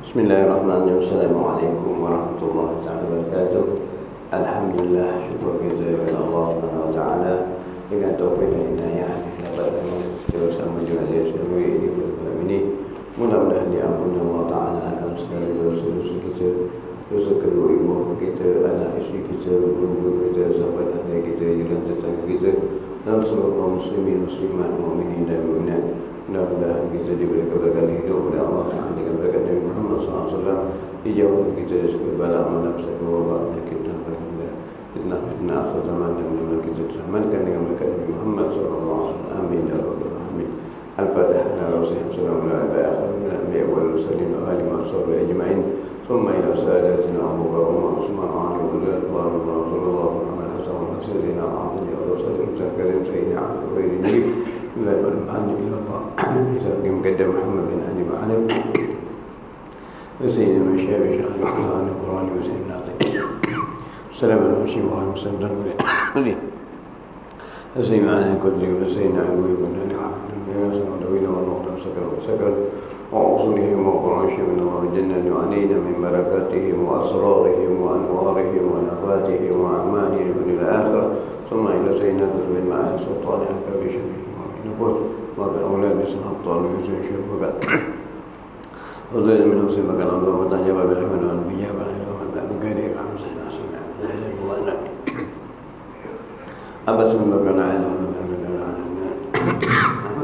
Bismillahirrahmanirrahim. Assalamualaikum warahmatullahi wabarakatuh. Alhamdulillah, syukur kita kepada Allah Subhanahu wa taala dengan taufik dan hidayah kita dapat bersama juga di seluruh ini malam ini. Mudah-mudahan diampuni Allah taala akan segala dosa-dosa kita, dosa kedua ibu kita, anak isteri kita, guru-guru kita, sahabat ahli kita, jiran tetangga kita, dan seluruh kaum muslimin, muslimat, mukminin dan mukminat. Mudah-mudahan kita diberi keberkahan hidup oleh Allah SWT dengan berkat Nabi Muhammad SAW, dijauhkan kita dari segala bala amal sakit wabak penyakit dan bahaya fitnah akhir zaman, dan mudah-mudahan kita diselamatkan dengan berkat Nabi Muhammad SAW. Amin ya rabbal alamin. Al-Fatihah. Assalamualaikum warahmatullahi wabarakatuh. Ajma'in. Thumma ila sadatina Abu Bakar Umar Utsman Ali Rasulullah Muhammad Hasan Sayyidina Muhammad Rasulullah Karim Sayyidina Ali لا الحمد لله سيدنا مقدم محمد بن علي معلم وسيدنا مشابه شهر القرآن القرآن وسيدنا ناطق السلام عليكم ورحمة الله وبركاته وسيدنا علي كدري وسيدنا علوي بن علي وسيدنا دوينا والنقطة سكر وأصولهم وقرآنهم من الله الجنة وعنينا من بركاتهم وأسرارهم وأنوارهم ونفاتهم وأعمالهم من الآخرة ثم إلى سيدنا بن معالي سلطان كبير نقول وقال أولاد بسم الطالب يسوي شيء وقال وزيد من حسين مكان الله وتعجب بالحمد والبجاب على الله وقال رحمة الله سبحانه وتعالى الله نعم أبس من مكان على محمد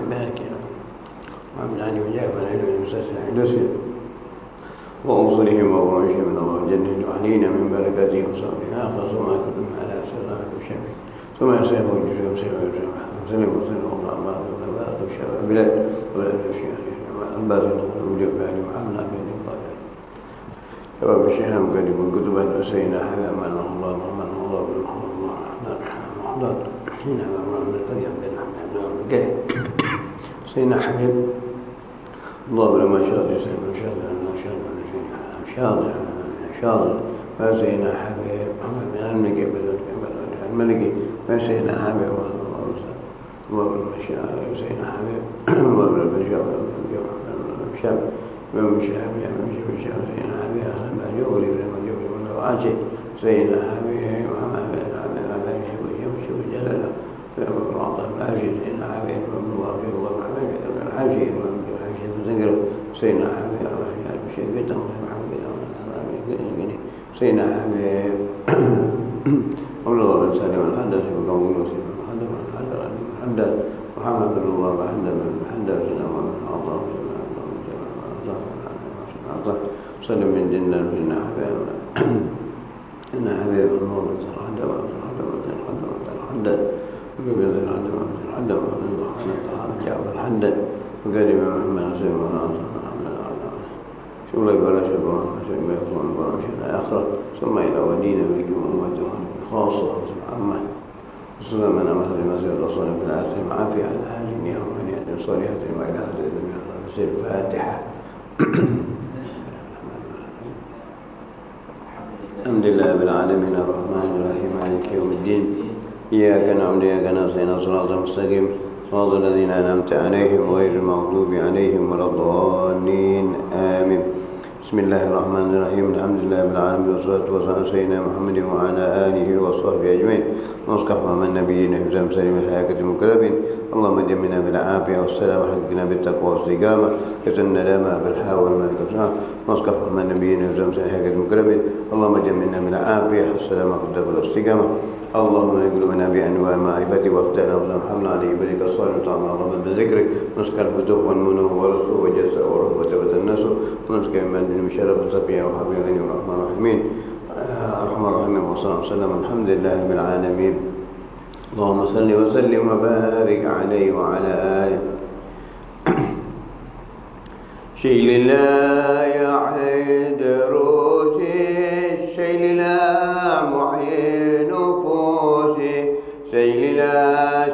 باكر محمد علي وجاب على الله المسلسل حدوثه وأوصلهم وقرنشهم من الله الجنة وعلينا من بركاتهم وصالحين آخر ثم كتب على سرارك الشفيع ثم يسير وجههم سير سلم وسلم وضع بعض ونبات الشباب بلاد ولا الأشياء الباطل وجوب علي محمد بن القادر شباب الشهام قريب كتب الحسين حكم أنه الله ومن الله بن محمد محمد حين أمر من القيم بن أحمد بن سيدنا حبيب الله بن شاطئ سيدنا شاطئ فسيدنا حبيب محمد بن الملكي الملكي فسيدنا حبيب الله بن مشاعر سيدنا حبيب الله بن البشار الشاب من شهاب من شهاب سيدنا حبيب أحسن ما جوري من الراشي سيدنا حبيب محمد بن عبد شوف جلاله في أبو عطاء العاشي سيدنا حبيب بن الله في الله محمد بن العاشي وذكر سيدنا حبيب الشيخ بيتهم سيدنا حبيب الله بن سالم الحدث وقوم يوسف حدث محمد بن الله حدث سيدنا محمد عطاء سلم من ديننا سيدنا حبيب إن حبيب الله حدث وقال محمد سيدنا شو لا يبالغ شباب ما يصون برامج الآخرة ثم إلى ودينا بكم أمته خاصة عامة وصلنا من أمر المسجد الرسول في الآخر عافية على أهل يوم أن يأتي صالحة وإلى هذا الفاتحة. الحمد لله رب العالمين الرحمن الرحيم مالك يوم الدين إياك نعبد وإياك نستعين صراط مستقيم صراط الذين أنعمت عليهم غير المغضوب عليهم ولا الضالين آمين. بسم الله الرحمن الرحيم الحمد لله رب العالمين والصلاة والسلام على سيدنا محمد وعلى آله وصحبه أجمعين ونصحبه من نبينا حزام سليم الحياة المكرمين. اللهم جمعنا بالعافية والسلام حققنا بالتقوى والاستقامة كسرنا لما بالحاء والملك والسلام ونصحبه من نبينا حزام سليم الحياة المكرمين. اللهم جمعنا بالعافية والسلام بالتقوى والاستقامة. اللهم اجعلنا بأنواع معرفتك واختارنا وسبحانه عليه بريك الصالح وتعالى رب بذكرك نسك الفتوح والمنوه والرسول والجسد والرهبة والتنسل ونسك من شرف الصفية وحبيبنا ورحمة الرحمين الرحمن الرحيم وصلى الله وسلم الحمد لله رب العالمين. اللهم صل وسلم وبارك عليه وعلى آله شيء لا يعد روشي شيء لا محيي نفوسي شيء لا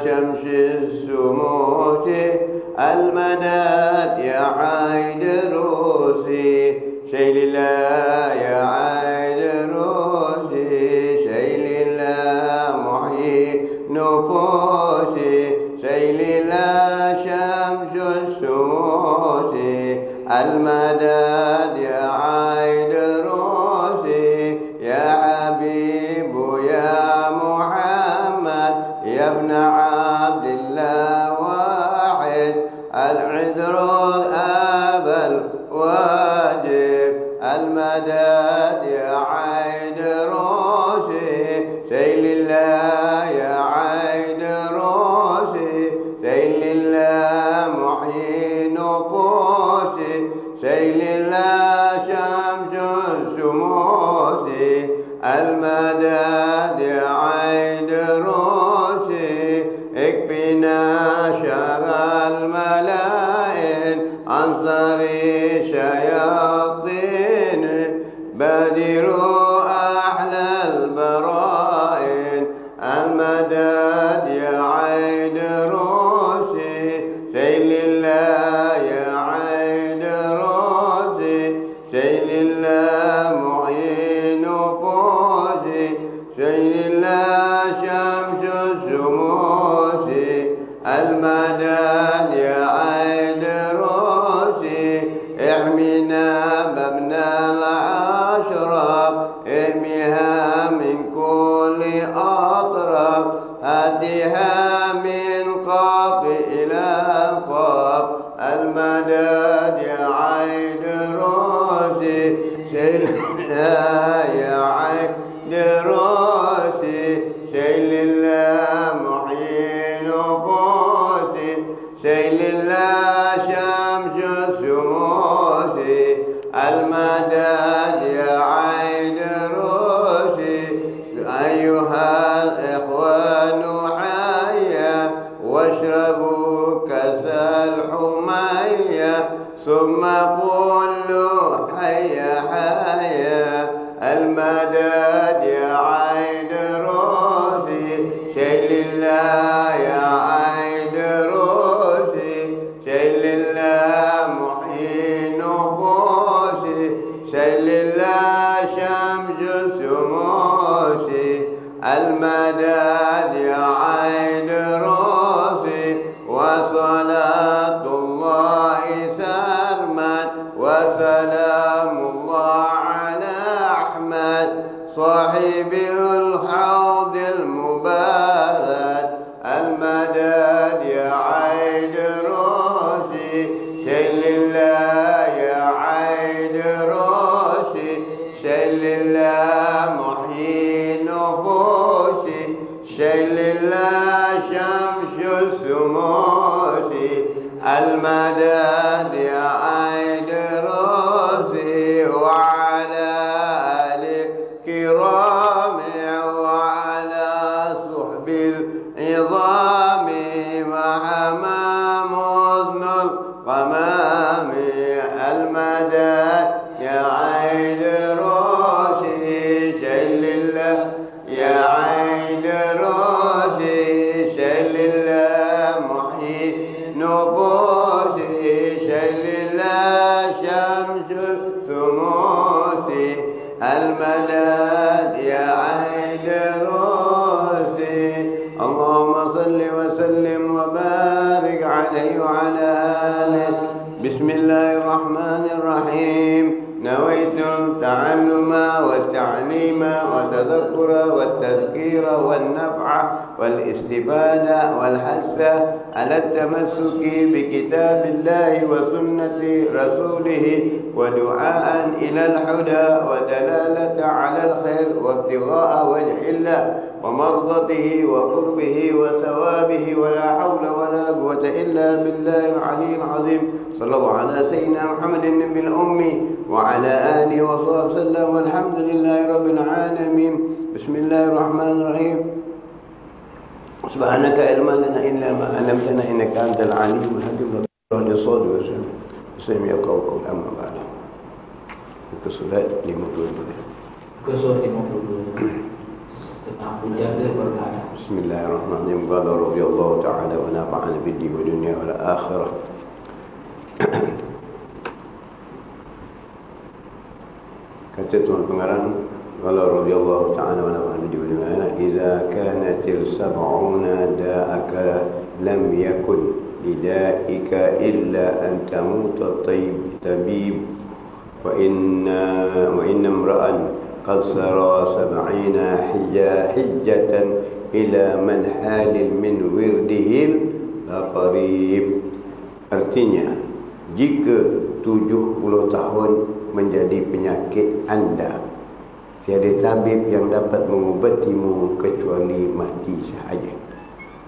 شمس السموت المداد يا عيد روسي شيء لا يا عيد روسي شيء لا محيي نفوسي شيء لا شمس السموت المداد يا المدد يا عيد روشي سيل الله يا عيد روشي سيل الله محيي نفوسي سيل الله شمس الشموس المدد يا عيد روشي اكفنا شر الملائن أنصر الشياطين بادروا أحلى البرائن المدد يا عيد روشي سيل الله يا عيد روشي سيل الله محيي نفوسي سيل الله شمس الشموس المدد يا عيد روشي احمينا بابنا العشرة احميها من كل أطراف هاتها من قاف إلى قاف المدد يا عيد روشي سيل يا عيد روشي سيل الله محيي نفوسي سيل الله شمس الشموس المدد يا عيد روشي أيها الإخوان حيا واشربوا كأس الحمية ثم قولوا حيا حيا المدد يا عيد روشي سيل الله يا عيد روشي سيل الله محيي نفوسي سيل الله شمس الشموس المدد يا عيد روشي وصلاة الله سرمد وسلام الله على أحمد صاحب الحوض المبارك المدد يا عيد روشي سيل الله يا عيد روشي سيل الله محيي نفوسي سيل الله شمس الشموس المدد يا عيد روشي وعلى آل كرام وعلى صحب العظام مع مزن الغمام المدد يا عيد روشي سيل الله يا عيد روشي سيل الله محيي نفوسي سيل الله شمس الشموس المدد يا عيد روشي اللهم صل وسلم وبارك عليه وعلى آله بسم الله الرحمن الرحيم نويت التعلم والتعليم والتذكر والتذكير والنفع والاستفادة والحث على التمسك بكتاب الله وسنة رسوله ودعاء إلى الهدى ودلالة على الخير وابتغاء وجه الله ومرضته وقربه وثوابه ولا حول ولا قوة إلا بالله العلي العظيم صلى الله على سيدنا محمد النبي الأمي وعلى آله وصحبه وسلم والحمد لله رب العالمين بسم الله الرحمن الرحيم سبحانك علم لنا إلا ما علمتنا إنك أنت العليم الحكيم رب الصاد والسلام بسم يقول قول أما بعد kesulat 52 kesulat 52 tentang menjaga berhala. Bismillahirrahmanirrahim. Qala radhiyallahu ta'ala wa nafa'ana bid dunya wal akhirah. Kata Tuan Pengarang, qala radhiyallahu ta'ala wa nafa'ana bid dunya idza kanatil sab'una da'aka lam yakun lidaika illa an tamuta tabib wa inna imra'an qad sara 70 hijjatan ila man halil min wirdihil laqarib. Artinya, jika 70 tahun menjadi penyakit anda. Tiada tabib yang dapat mengubatimu kecuali mati sahaja.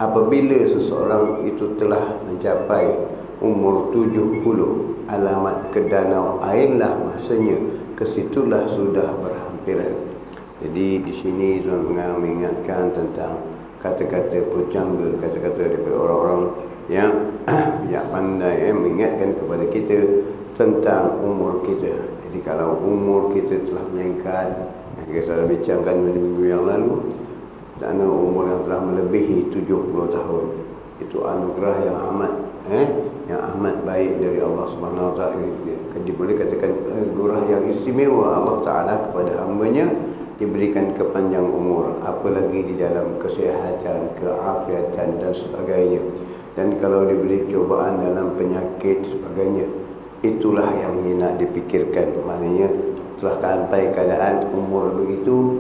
Apabila seseorang itu telah mencapai umur 70, alamat ke danau airlah masanya, kesitulah sudah berhampiran. Jadi di sini tuan-tuan mengingatkan tentang kata-kata pujangga, kata-kata daripada orang-orang yang pandai mengingatkan kepada kita tentang umur kita. Jadi kalau umur kita telah meningkat, yang kita dah bincangkan minggu yang lalu, kerana umur yang telah melebihi 70 tahun, itu anugerah yang amat baik dari Allah Subhanahu Wa Taala. Boleh katakan anugerah yang istimewa Allah Taala kepada hamba-Nya, diberikan kepanjang umur, apalagi di dalam kesihatan, keafiatan dan sebagainya. Dan kalau diberi cobaan dalam penyakit sebagainya, itulah yang nak dipikirkan. Maknanya telah sampai keadaan umur begitu,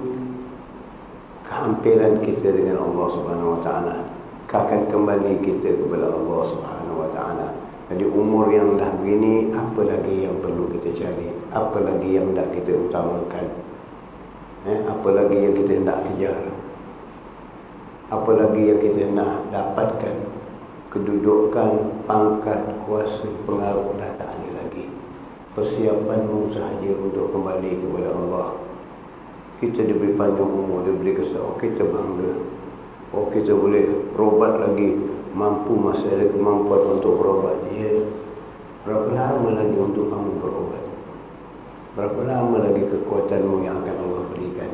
kehampiran kita dengan Allah Subhanahu Wa Taala, akan kembali kita kepada Allah Subhanahu Wa Taala. Jadi umur yang dah begini, apa lagi yang perlu kita cari? Apa lagi yang nak kita utamakan? Apa lagi yang kita nak kejar? Apa lagi yang kita nak dapatkan? Kedudukan, pangkat, kuasa, pengaruh dah tak ada lagi. Persiapanmu sahaja untuk kembali kepada Allah. Kita diberi panjang umur, diberi kesehatan, kita bangga. Oh, kita boleh berobat lagi, mampu, masih ada kemampuan untuk berobat. Ya, berapa lama lagi untuk kamu berobat? Berapa lama lagi kekuatanmu yang akan Allah berikan?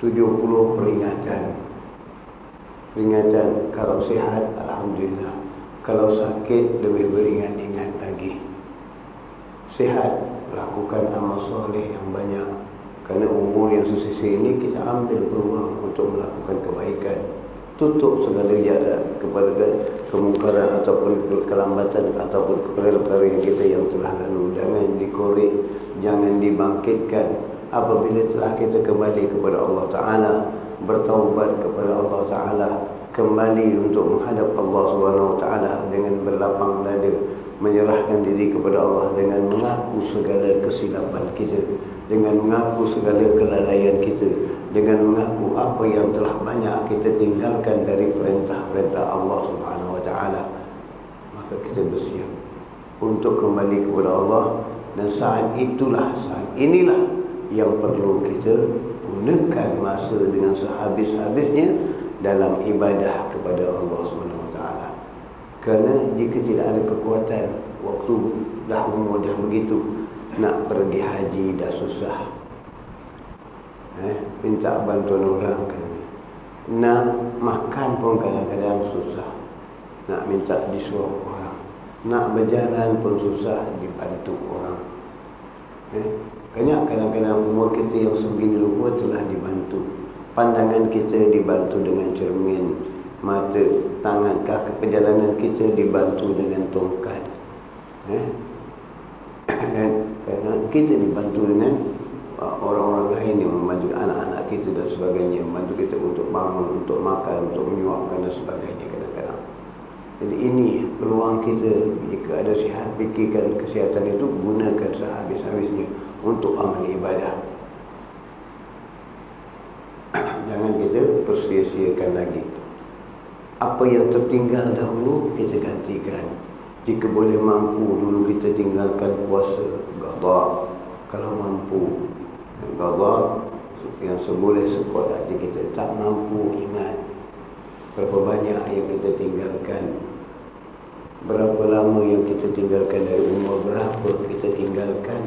70 peringatan. Kalau sihat, alhamdulillah. Kalau sakit, lebih beringat-ingat lagi. Sihat, lakukan amal soleh yang banyak. Kerana umur yang sesisi ini, kita ambil peluang untuk melakukan kebaikan. Tutup segala jalan kepada kemungkaran ataupun kelambatan ataupun perkara-perkara yang kita yang telah lalu. Jangan dikorek, jangan dibangkitkan. Apabila telah kita kembali kepada Allah Ta'ala, bertaubat kepada Allah Ta'ala, kembali untuk menghadap Allah Subhanahu Wa Ta'ala dengan berlapang dada, menyerahkan diri kepada Allah dengan mengaku segala kesilapan kita, dengan mengaku segala kelalaian kita, dengan mengaku apa yang telah banyak kita tinggalkan dari perintah-perintah Allah Subhanahu Wa Ta'ala, maka kita bersiap untuk kembali kepada Allah. Dan saat inilah yang perlu kita gunakan masa dengan sehabis-habisnya dalam ibadah kepada Allah Subhanahu Wa Ta'ala. Kerana jika tidak ada kekuatan, waktu dah umur dah begitu, nak pergi haji dah susah, minta bantuan orang kadang-kadang. Nak makan pun kadang-kadang susah, nak minta disuap orang. Nak berjalan pun susah, dibantu orang. Kadang-kadang umur kita yang segini rupa telah dibantu. Pandangan kita dibantu dengan cermin, mata, tangan, kaki, perjalanan kita dibantu dengan tongkat. Kadang kita dibantu dengan orang-orang lain yang membantu anak-anak kita dan sebagainya, membantu kita untuk bangun, untuk makan, untuk menyuapkan dan sebagainya kadang-kadang. Jadi ini peluang kita. Jika ada sihat, fikirkan kesihatan itu, gunakan sehabis-habisnya untuk amal ibadah. Jangan kita persia-siakan lagi. Apa yang tertinggal dahulu kita gantikan. Jika boleh mampu, dulu kita tinggalkan puasa qada. Kalau mampu qada, yang seboleh sekuat hati kita. Tak mampu, ingat berapa banyak yang kita tinggalkan, berapa lama yang kita tinggalkan, dari umur berapa kita tinggalkan.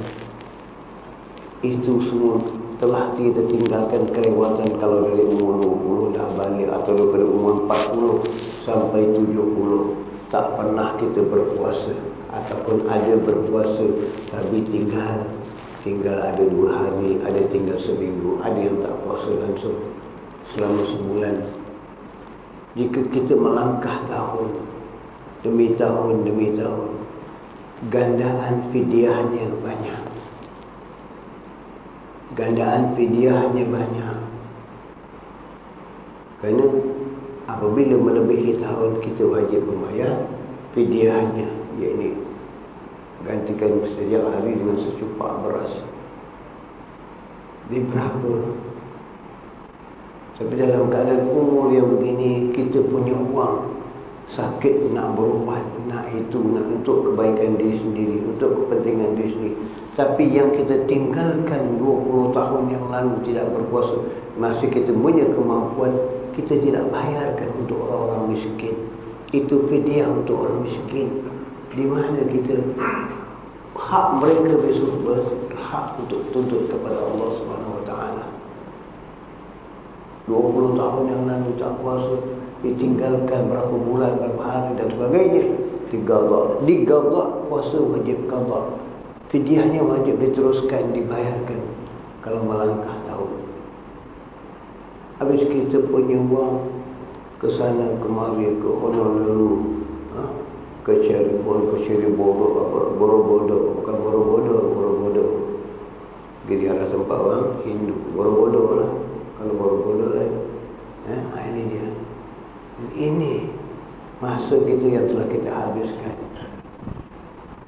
Itu semua telah kita tinggalkan, kelewatan. Kalau dari umur 20 dah balik, atau daripada umur 40 sampai 70 tak pernah kita berpuasa, ataupun ada berpuasa tapi tinggal ada 2 hari, ada tinggal seminggu, ada yang tak puasa langsung selama sebulan. Jika kita melangkah tahun demi tahun, gandaan fidyahnya banyak. Kerana apabila melebihi tahun, kita wajib membayar fidyahnya, iaitu gantikan setiap hari dengan secupak beras. Dia berapa? Tapi dalam keadaan umur yang begini, kita punya uang, sakit nak berubat, nak itu, nak untuk kebaikan diri sendiri, untuk kepentingan diri sendiri. Tapi yang kita tinggalkan 20 tahun yang lalu tidak berpuasa, masih kita punya kemampuan, kita tidak bayarkan untuk orang-orang miskin. Itu fidyah untuk orang miskin. Di mana kita hak mereka besok berhak untuk tuntut kepada Allah Subhanahu Wa Taala. 20 tahun yang lalu tak puasa, ditinggalkan berapa bulan, berapa hari dan sebagainya, diqada, puasa wajib qada, fidyahnya wajib diteruskan, dibayarkan kalau melangkah tahun. Habis kita punya uang ke sana kemari, ke Honolulu, ke Cirebon, ke Borobudur, bukan Borobudur. Jadi ada tempat orang Hindu, Borobudur lah. Kalau Borobudur lah, ini dia. Dan ini masa kita yang telah kita habiskan.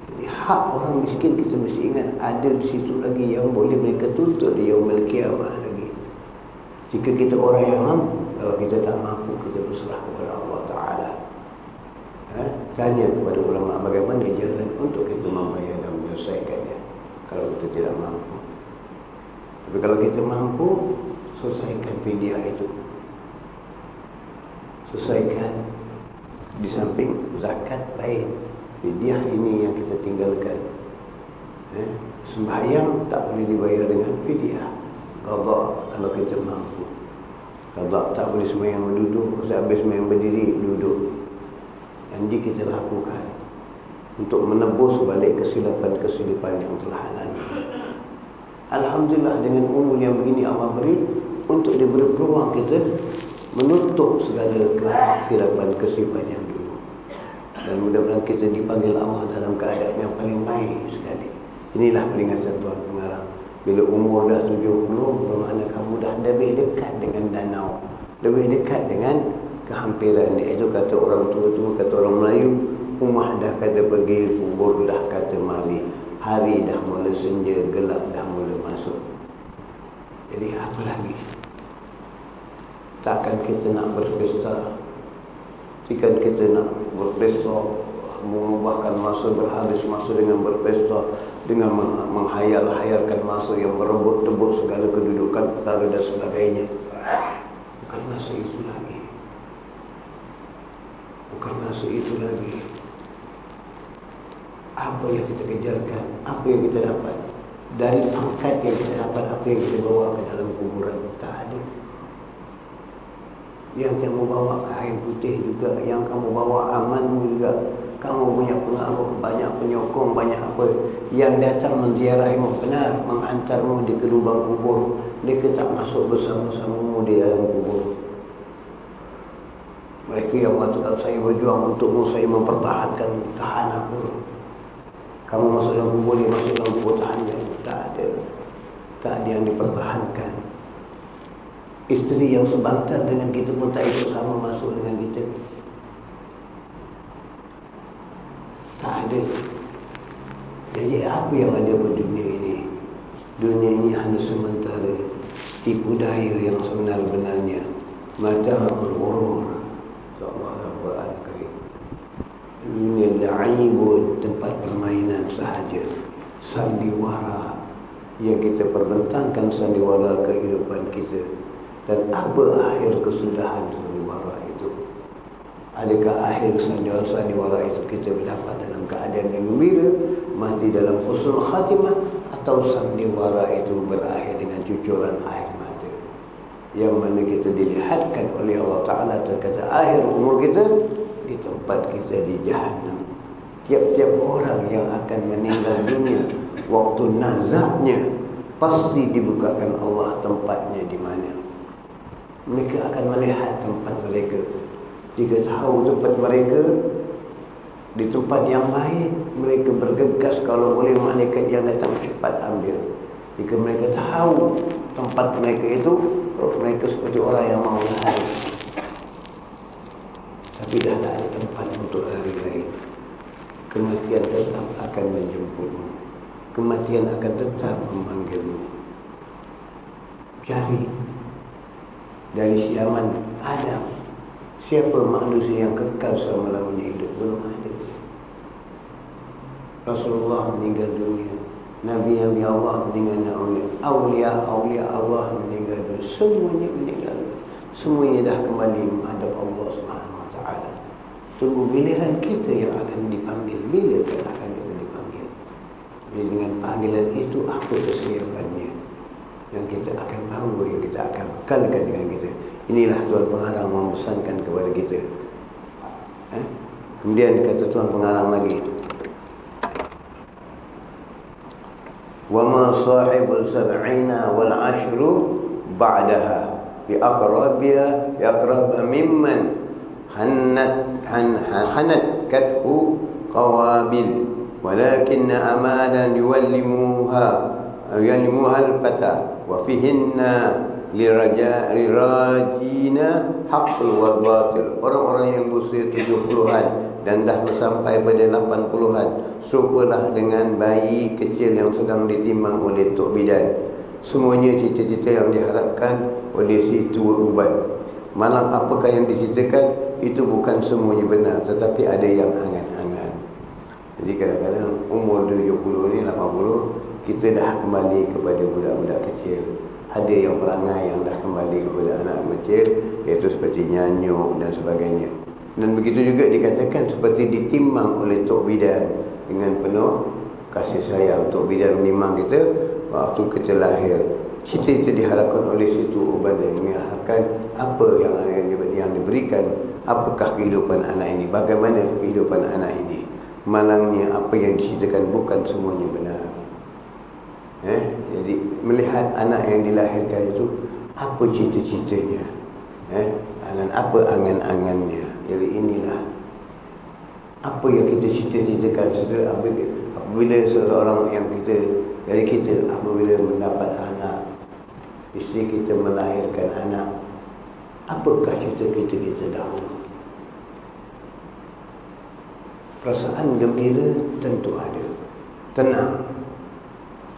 Jadi hak orang miskin kita mesti ingat ada di situ lagi yang boleh mereka tuntut di yaumil qiyamah lagi. Jika kita orang yang mampu, kalau kita tak mampu, kita berserah kepada Allah Ta'ala. Tanya kepada ulama bagaimana jalan untuk kita membayar dan menyelesaikannya kalau kita tidak mampu. Tapi kalau kita mampu, selesaikan fidyah itu. Selesaikan. Di samping zakat lain, fidyah ini yang kita tinggalkan. Sembahyang tak boleh dibayar dengan fidyah. Qada kalau kita mampu. Qada tak boleh sembahyang duduk, habis sembahyang berdiri duduk. Yang kita lakukan untuk menebus balik kesilapan-kesilapan yang telah lalu. Alhamdulillah dengan umur yang begini Allah beri untuk diberi peluang kita menutup segala kesilapan-kesilapan yang dulu. Dan mudah-mudahan kita dipanggil Allah dalam keadaan yang paling baik sekali. Inilah peringatan Tuan Pengarang. Bila umur dah 70, bermakna kamu dah lebih dekat dengan danau, lebih dekat dengan kehampiran dia. Itu kata orang tua, kata orang Melayu, umah dah kata pergi, kubur dah kata mari, hari dah mula senja, gelap dah mula masuk. Jadi apa lagi? Takkan kita nak berpesta? Jika kita nak berpesta, mengubahkan masa, berhabis masa dengan berpesta, dengan menghayal-hayalkan masa yang berebut-rebut segala kedudukan perkara dan sebagainya. Bukan masa itu lagi. Bukan masa itu lagi. Apa yang kita kejarkan, apa yang kita dapat dari pangkat yang kita dapat, apa yang kita bawa ke dalam kuburan, tak ada. Yang kamu bawa kain putih juga, yang kamu bawa amanmu juga, kamu punya pengaruh, banyak penyokong, banyak apa yang datang menziarahimu, benar menghantarmu di ke lubang kubur, mereka tak masuk bersama-samamu di dalam kubur. Mereka yang mengatakan saya berjuang untukmu, saya mempertahankan, tahan apa? Kamu masuk dalam kubur, dia masuk dalam kubur, tahan dia. Tak ada. Tak ada yang dipertahankan. Isteri yang sebantal dengan kita pun tak ikut sama masuk dengan kita. Tak ada. Jadi apa yang ada pada dunia ini? Dunia ini hanya sementara, tipu daya yang sebenar-benarnya. Mata'ul ghurur. Allah Al-Quran Karim. Dunia la'ibun, tempat permainan sahaja. Sandiwara yang kita perbentangkan, sandiwara kehidupan kita. Dan apa akhir kesudahan sandiwara itu? Adakah akhir sandiwara itu kita berdapat dalam keadaan yang gembira, mati dalam husnul khatimah, atau sandiwara itu berakhir dengan cucuran air mata? Yang mana kita dilihatkan oleh Allah Ta'ala terkata akhir umur kita di tempat kita di Jahannam. Tiap-tiap orang yang akan meninggal dunia, waktu nazaknya pasti dibukakan Allah tempatnya di mana. Mereka akan melihat tempat mereka. Jika tahu tempat mereka di tempat yang baik, mereka bergegas kalau boleh malaikat yang datang cepat ambil. Jika mereka tahu tempat mereka itu, mereka seperti orang yang mau lari, tapi dah tak ada tempat untuk lari lain. kematian tetap akan menjemputmu. Kematian akan tetap memanggilmu. Cari dari zaman Adam, siapa manusia yang kekal selama-lamanya hidup? Belum ada. Rasulullah meninggal dunia, Nabi-Nabi Allah meninggal dunia, Aulia Allah meninggal dunia, semuanya meninggal dunia. Semuanya dah kembali menghadap Allah Subhanahu Wa Taala. Tunggu giliran kita yang akan dipanggil. Bila kita akan dipanggil? Jadi dengan panggilan itu apa kesiapannya yang kita akan bawa, yang kita akan bekalkan dengan kita. Inilah Tuan Pengarang memesankan kepada kita. Kemudian kata Tuan Pengarang lagi, wa ma sahibul sab'ina wal ashru ba'daha bi aqrabiya yaqrab mimman hanat kathu qawabil walakinna amalan yuallimuha al-fata wa fihinna lirajina haqqul wal batil. Orang-orang yang berusia 70-an dan dah sampai pada 80-an, serupalah dengan bayi kecil yang sedang ditimbang oleh tok bidan. Semuanya cita-cita yang diharapkan oleh si tua uban. Malang apakah yang diceritakan itu bukan semuanya benar, tetapi ada yang angan-angan. Jadi kadang-kadang umur 70 ni 80, kita dah kembali kepada budak-budak kecil. Ada yang perangai yang dah kembali kepada anak kecil, iaitu seperti nyanyuk dan sebagainya. Dan begitu juga dikatakan seperti ditimbang oleh tok bidan dengan penuh kasih sayang. Tok bidan menimang kita waktu kita lahir. Cita-cita diharapkan oleh situ uban dan mengharapkan apa yang diberikan, apakah kehidupan anak ini, bagaimana kehidupan anak ini. Malangnya apa yang diceritakan bukan semuanya benar. Jadi melihat anak yang dilahirkan itu, apa cita-citanya, dan apa angan-angannya. Jadi inilah apa yang kita cita-citakan apabila seorang yang kita apabila mendapat anak, isteri kita melahirkan anak, apakah cita-cita kita dahulu? Perasaan gembira tentu ada, tenang.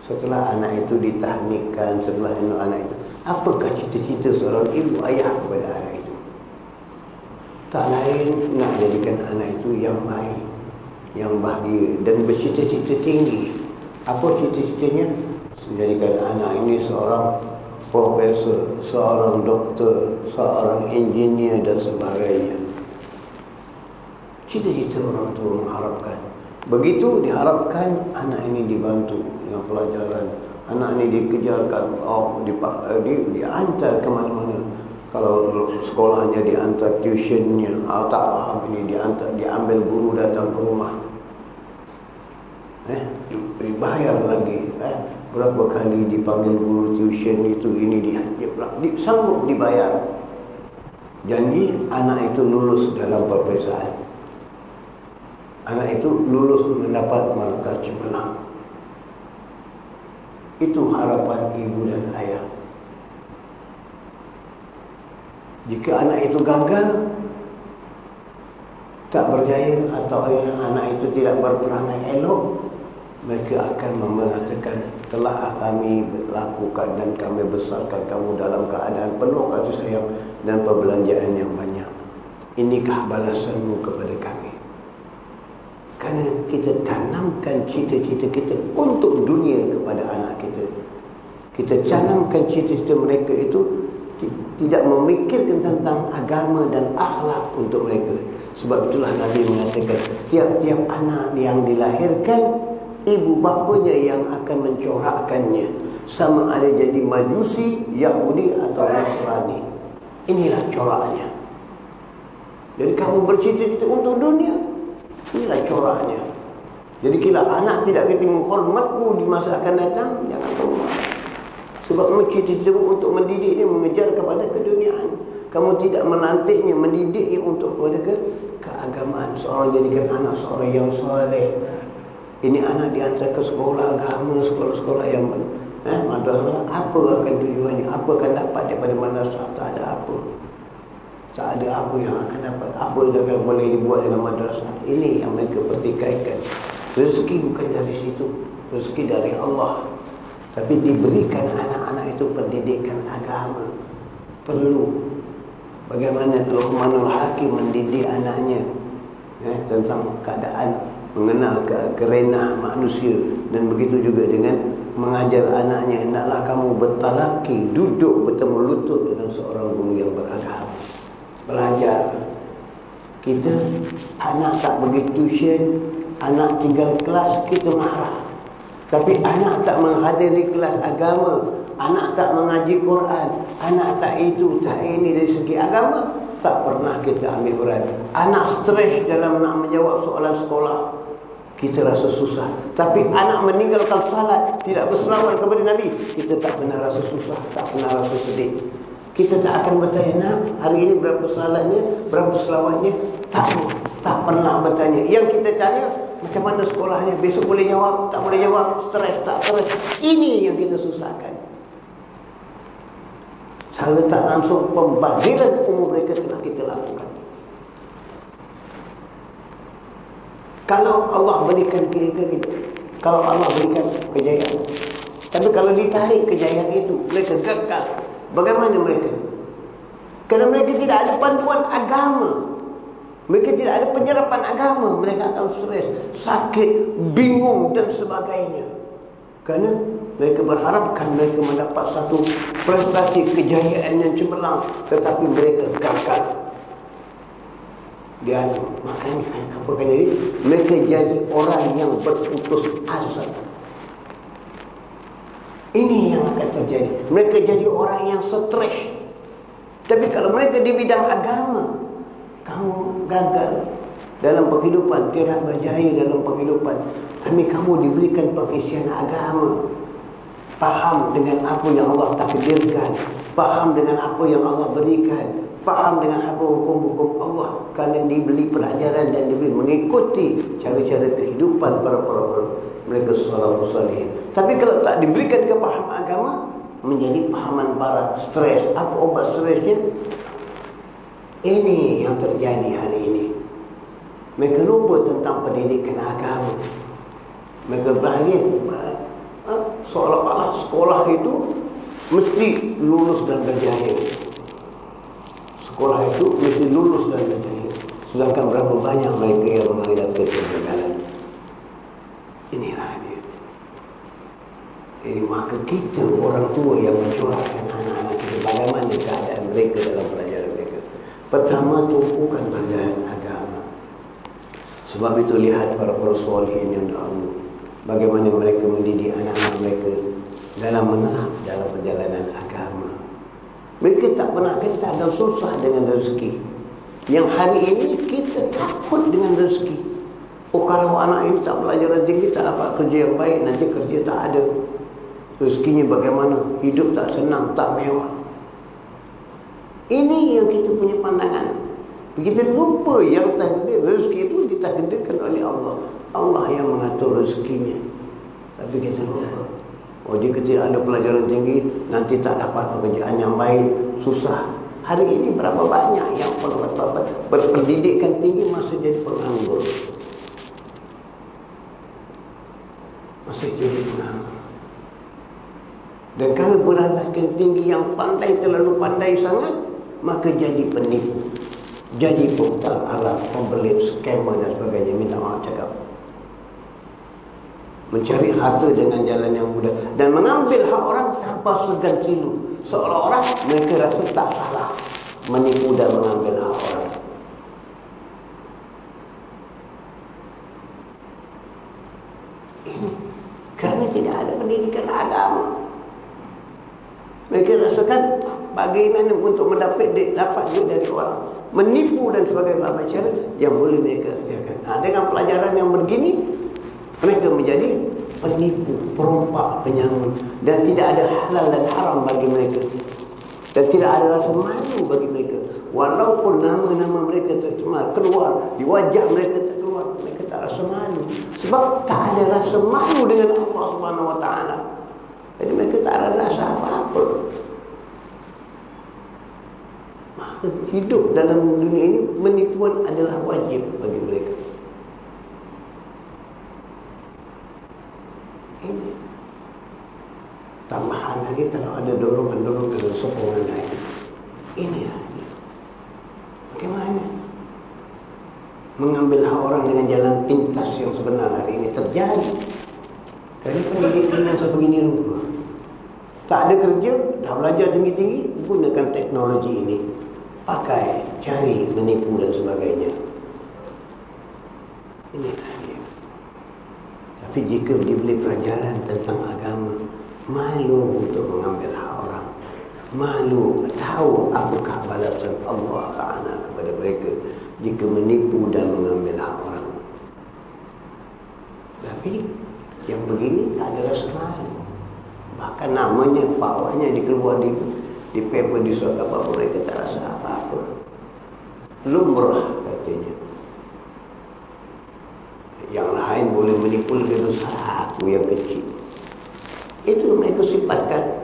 Setelah anak itu ditahnikkan, setelah anak itu, apakah cita-cita seorang ibu ayah kepada anak itu? Tak lain nak jadikan anak itu yang baik, yang bahagia dan bercita-cita tinggi. Apa cita-citanya? Menjadikan anak ini seorang profesor, seorang doktor, seorang engineer dan sebagainya. Cita-cita orang tua mengharapkan. Begitu diharapkan anak ini dibantu dengan pelajaran, anak ini dikejarkan, dihantar ke mana-mana. Kalau sekolahnya dihantar tuitionnya, tak faham ini diambil guru datang ke rumah. Dibayar lagi. Berapa kali dipanggil guru tuition itu, ini sanggup dibayar. Janji anak itu lulus dalam peperiksaan. Anak itu lulus mendapat markah cemerlang. Itu harapan ibu dan ayah. Jika anak itu gagal, tak berjaya, atau anak itu tidak berperangai elok, mereka akan mengatakan, telah kami lakukan dan kami besarkan kamu dalam keadaan penuh kasih sayang dan perbelanjaan yang banyak. Inikah balasanmu kepada kami? Kerana kita tanamkan cita-cita kita untuk dunia kepada anak kita. Kita tanamkan cita-cita mereka itu tidak memikirkan tentang agama dan akhlak untuk mereka. Sebab itulah Nabi mengatakan, tiap-tiap anak yang dilahirkan, ibu bapanya yang akan mencorakkannya, sama ada jadi Majusi, Yahudi atau Nasrani. Inilah coraknya. Jadi kamu bercita-cita untuk dunia, inilah coraknya. Jadi kalau anak tidak kerti menghormatmu di masa akan datang, jangan kamu marah. Sebab cita-citamu untuk mendidiknya mengejar kepada keduniaan. Kamu tidak melantiknya, mendidiknya untuk kepada keagamaan. Seorang jadikan anak seorang yang soleh. Ini anak dihantar ke sekolah agama, sekolah-sekolah yang madrasah. Apa akan tujuannya? Apa akan dapat daripada madrasah? Tak ada apa. Tak ada apa yang akan dapat, apa yang boleh dibuat dengan madrasah. Ini yang mereka pertikaikan. Rezeki bukan dari situ, rezeki dari Allah. Tapi diberikan anak-anak itu pendidikan agama. Perlu. Bagaimana Luqmanul Hakim mendidik anaknya tentang keadaan, mengenal kerenah manusia. Dan begitu juga dengan mengajar anaknya, hendaklah kamu bertalaki, duduk bertemu lutut dengan seorang guru yang beragama. Belajar. Kita anak tak pergi tuition, anak tinggal kelas, kita marah. Tapi anak tak menghadiri kelas agama, anak tak mengaji Quran, anak tak itu, tak ini dari segi agama, tak pernah kita ambil berat. Anak stres dalam nak menjawab soalan sekolah, kita rasa susah. Tapi anak meninggalkan salat, tidak berselawat kepada Nabi, kita tak pernah rasa susah, tak pernah rasa sedih. Kita tak akan bertanya, nak, hari ini berapa salatnya, berapa selawatnya. Tak pernah bertanya. Yang kita tanya, macam mana sekolahnya, besok boleh jawab, tak boleh jawab, stres, tak stres. Ini yang kita susahkan. Cara tak langsung pembaziran umur mereka telah kita lakukan. Kalau Allah berikan kita, kalau Allah berikan kejayaan, tapi kalau ditarik kejayaan itu, mereka gagal. Bagaimana mereka? Kerana mereka tidak ada panduan agama, mereka tidak ada penyerapan agama, mereka akan stres, sakit, bingung dan sebagainya. Kerana mereka berharapkan mereka mendapat satu prestasi kejayaan yang cemerlang, tetapi mereka gagal. Dia makanya apa kan jadi? Mereka jadi orang yang berputus asa. Ini yang akan terjadi. Mereka jadi orang yang stres. Tapi kalau mereka di bidang agama, kamu gagal dalam kehidupan, tidak berjaya dalam kehidupan, tapi kamu diberikan pengisian agama, faham dengan apa yang Allah takdirkan, faham dengan apa yang Allah berikan, faham dengan apa hukum-hukum Allah, kalian diberi pelajaran dan diberi mengikuti cara-cara kehidupan para mereka salafus salihin. Tapi kalau tak diberikan kepahaman agama, menjadi pahaman barat, stres. Apa obat stresnya? Ini yang terjadi hari ini. Mereka lupa tentang pendidikan agama. Mereka berani seolah-olah sekolah itu mesti lulus dan berjaya. Sekolah itu mesti lulus dan berjaya. Sedangkan berapa banyak mereka yang menghadapi kegagalan. Inilah dia. Jadi maka kita orang tua yang mencurahkan anak-anak kita, bagaimana keadaan mereka dalam pelajaran mereka. Pertama, tumpukan pelajaran agama. Sebab itu lihat para solihin yang dahulu, bagaimana mereka mendidik anak-anak mereka dalam menerap dalam perjalanan agama. Mereka tak pernah gentar dan susah dengan rezeki. Yang hari ini kita takut dengan rezeki. Oh, kalau anak ini tak pelajaran tinggi, tak dapat kerja yang baik, nanti kerja tak ada. Rezekinya bagaimana? Hidup tak senang, tak mewah. Ini yang kita punya pandangan. Kita lupa yang takdir rezeki itu ditakdirkan oleh Allah. Allah yang mengatur rezekinya. Tapi kita lupa. Oh, jika tidak ada pelajaran tinggi, nanti tak dapat pekerjaan yang baik, susah. Hari ini berapa banyak yang berpendidikan tinggi masih jadi penganggur. Masih jadi penganggur. Dan kalau pendidikan tinggi yang pandai, terlalu pandai sangat, maka jadi penipu, jadi putar alat, pembelit, scammer dan sebagainya. Minta maaf cakap, mencari harta dengan jalan yang mudah dan mengambil hak orang tanpa segan silu, seolah-olah mereka rasa tak salah menipu dan mengambil hak orang. Ini kerana tidak ada pendidikan agama. Mereka rasakan bagaimana untuk dapat duit dari orang, menipu dan sebagainya cara yang boleh mereka hasilkan. Dengan pelajaran yang begini, mereka menjadi penipu, perompak, penyamun, dan tidak ada halal dan haram bagi mereka, dan tidak ada rasa malu bagi mereka. Walaupun nama-nama mereka tercemar, keluar di wajah mereka terkeluar, mereka tak rasa malu, sebab tak ada rasa malu dengan Allah Subhanahu Wa Taala. Jadi mereka tak ada rasa apa-apa. hidup dalam dunia ini, penipuan adalah wajib bagi mereka. Ini tambahan lagi kalau ada dorongan-dorongan dan sokongan lain. Ini lah. Bagaimana mengambil hak orang dengan jalan pintas yang sebenar hari ini terjadi. Dari pendidikan yang sebegini rupa, tak ada kerja, dah belajar tinggi-tinggi, gunakan teknologi ini, pakai, cari, menipu dan sebagainya. Inilah dia. Tapi jika diberi pelajaran tentang agama, malu untuk mengambil hak orang, malu tahu apakah balasan Allah Ta'ala kepada mereka jika menipu dan mengambil hak orang. Tapi yang begini tak ada rasa malu. Bahkan namanya, pawanya dikeluar di paper, di surat apa-apa, mereka tak rasa apa-apa. Lumrah katanya. Yang lain boleh menipu lebih besar, aku yang kecil. Itu mereka sifatkan.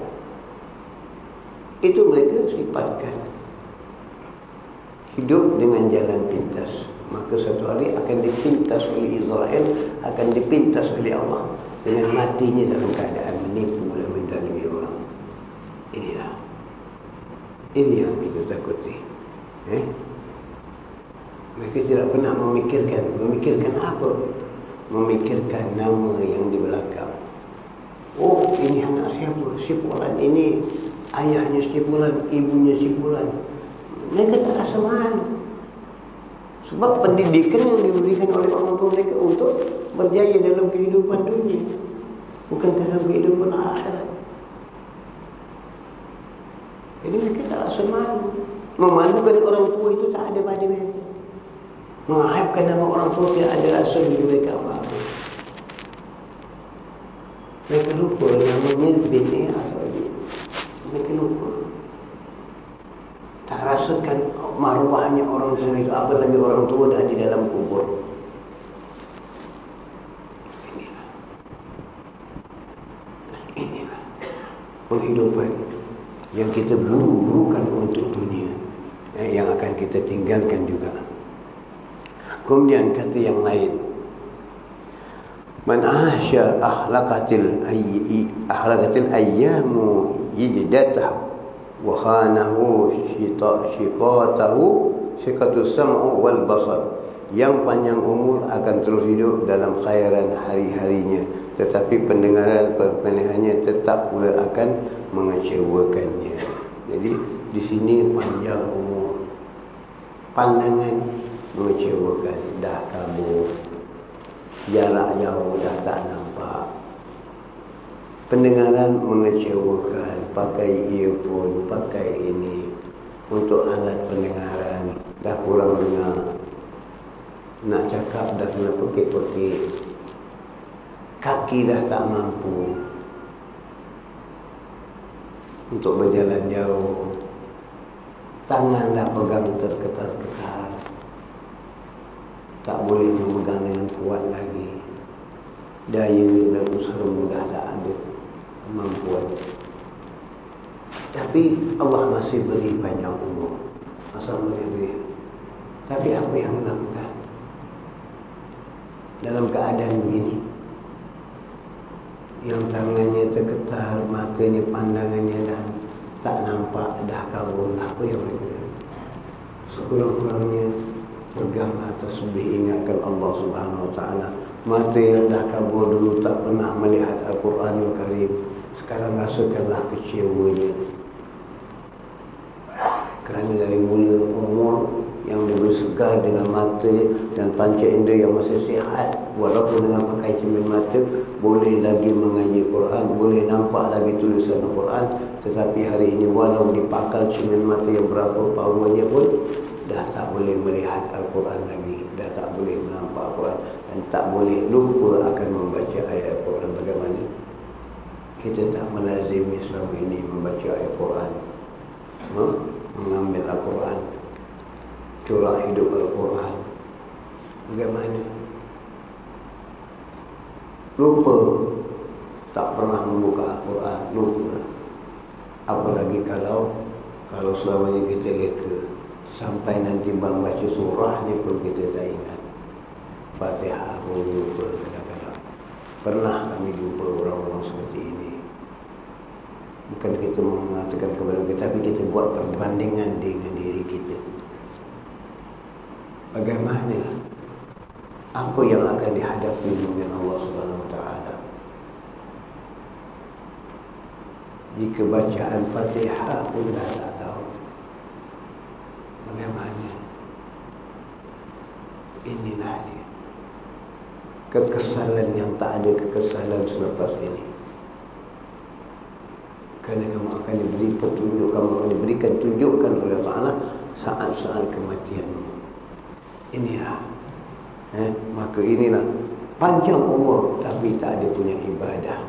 Itu mereka sifatkan. Hidup dengan jalan pintas, maka satu hari akan dipintas oleh Israel, akan dipintas oleh Allah dengan matinya dalam keadaan menipu dan menzalimi orang. Inilah, ini yang kita takuti. Mereka tidak pernah memikirkan apa? Memikirkan nama yang di belakang. Oh, ini anak siapa? Si fulan, ini ayahnya si fulan, ibunya si fulan. Mereka tak rasa malu. Sebab pendidikan yang diberikan oleh orang tua mereka untuk berjaya dalam kehidupan dunia, bukan dalam kehidupan akhirat. Jadi mereka tak rasa malu. Memalukan orang tua itu tak ada pada mereka. Mengaibkan nama orang tua tidak ada rasa bagi mereka apa-apa. Mereka lupa namanya bini atau ibu. Mereka lupa. Tak rasakan maruahnya orang tua itu, apalagi orang tua dah di dalam kubur. Inilah penghidupan yang kita buru-burukan untuk dunia, yang akan kita tinggalkan juga. Kemudian kata yang lain, man ahsya ahlaqatil ayyamu yijdatahu wa khanahu shiqatu sam'u wal basar. Yang panjang umur akan terus hidup dalam khairan hari-harinya, tetapi pendengarannya tetap pula akan mengecewakannya. Jadi di sini panjang umur, pandangan mengecewakan, dah kabur, jarak jauh dah tak nampak, pendengaran mengecewakan, pakai earphone, pakai ini untuk alat pendengaran, dah kurang dengar, nak cakap dah kena pekik-pekik, kaki dah tak mampu untuk berjalan jauh, tangan dah pegang terketar-ketar, tak boleh memegang dengan kuat lagi, daya dan usaha mudah tak ada kemampuan. Tapi Allah masih beri panjang umur, asal boleh. Tapi apa yang dilakukan dalam keadaan begini, yang tangannya terketar, matanya, pandangannya dah tak nampak, dah kabur, apa yang mereka? Sekurang-kurangnya peganglah tasbih, ingatkan Allah Subhanahu Wa Taala. Mata yang dah kabur dulu tak pernah melihat Al-Quranul Karim, sekarang rasakanlah kecewanya. Kerana dari mula umur yang diberi segar dengan mata dan panca indera yang masih sihat, walaupun dengan pakai cermin mata, boleh lagi mengaji Quran, boleh nampak lagi tulisan Al-Quran, tetapi hari ini walau dipakal cermin mata yang berapa powernya pun, dah tak boleh melihat Al-Quran lagi, dah tak boleh menampak Al-Quran, dan tak boleh lupa akan membaca ayat Al-Quran. Bagaimana kita tak melazimi selama ini membaca ayat Al-Quran, mengambil Al-Quran, curah hidup Al-Quran? Bagaimana? Lupa, tak pernah membuka Al-Quran, lupa. Apalagi kalau selamanya kita leka. Sampai nanti bang baca surah ni pun kita tak ingat. Fatihah pun lupa kadang-kadang. Pernah kami jumpa orang-orang seperti ini. Bukan kita mengatakan kepada kita, tapi kita buat perbandingan dengan diri kita. Bagaimana, apa yang akan dihadapi dengan Allah Subhanahu Wa Taala jika bacaan Fatihah pun dah tak tahu bagaimana. Inilah dia kekesalan yang tak ada kekesalan selepas ini. Kerana kamu akan diberi petunjuk, kamu akan diberikan tunjukkan oleh Allah Ta'ala saat-saat kematianmu. Inilah maka inilah panjang umur tapi tak ada punya ibadah.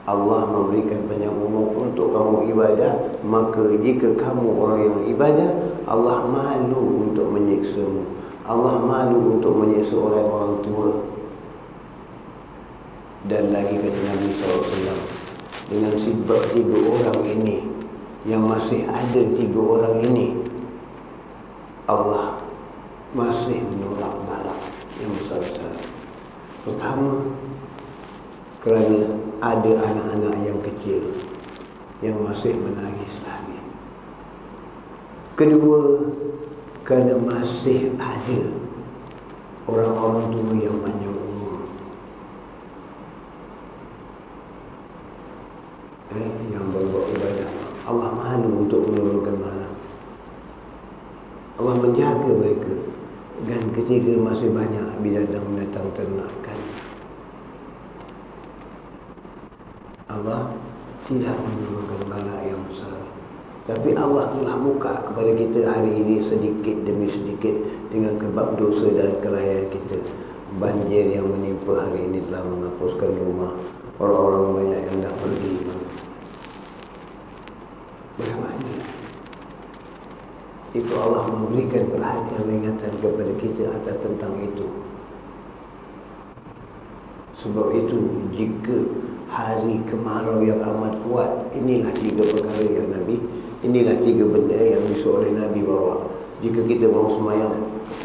Allah memberikan panjang umur untuk kamu ibadah. Maka jika kamu orang yang ibadah, Allah malu untuk menyiksamu. Allah malu untuk menyiksa orang-orang tua. Dan lagi kata Nabi SAW, dengan sebab 3 orang ini, yang masih ada 3 orang ini, Allah masih menolak balak yang besar-besar. Pertama, kerana ada anak-anak yang kecil yang masih menangis lagi. Kedua, kerana masih ada orang-orang tua yang panjang umur, yang berbuat ibadah. Allah malu untuk menurunkan balak. Allah menjaga mereka. Dan ketiga, masih banyak binatang-binatang ternakan. Allah tidak menurunkan bala yang besar. Tapi Allah telah buka kepada kita hari ini sedikit demi sedikit dengan kebab dosa dan kelalaian kita. Banjir yang menimpa hari ini telah menghapuskan rumah orang-orang banyak yang dah pergi. Bagaimana? Itu Allah memberikan perhatian ingatan kepada kita atas tentang itu. Sebab itu jika hari kemarau yang amat kuat, inilah 3 perkara yang Nabi, inilah 3 benda yang disuruh oleh Nabi bawa. Jika kita mau semayang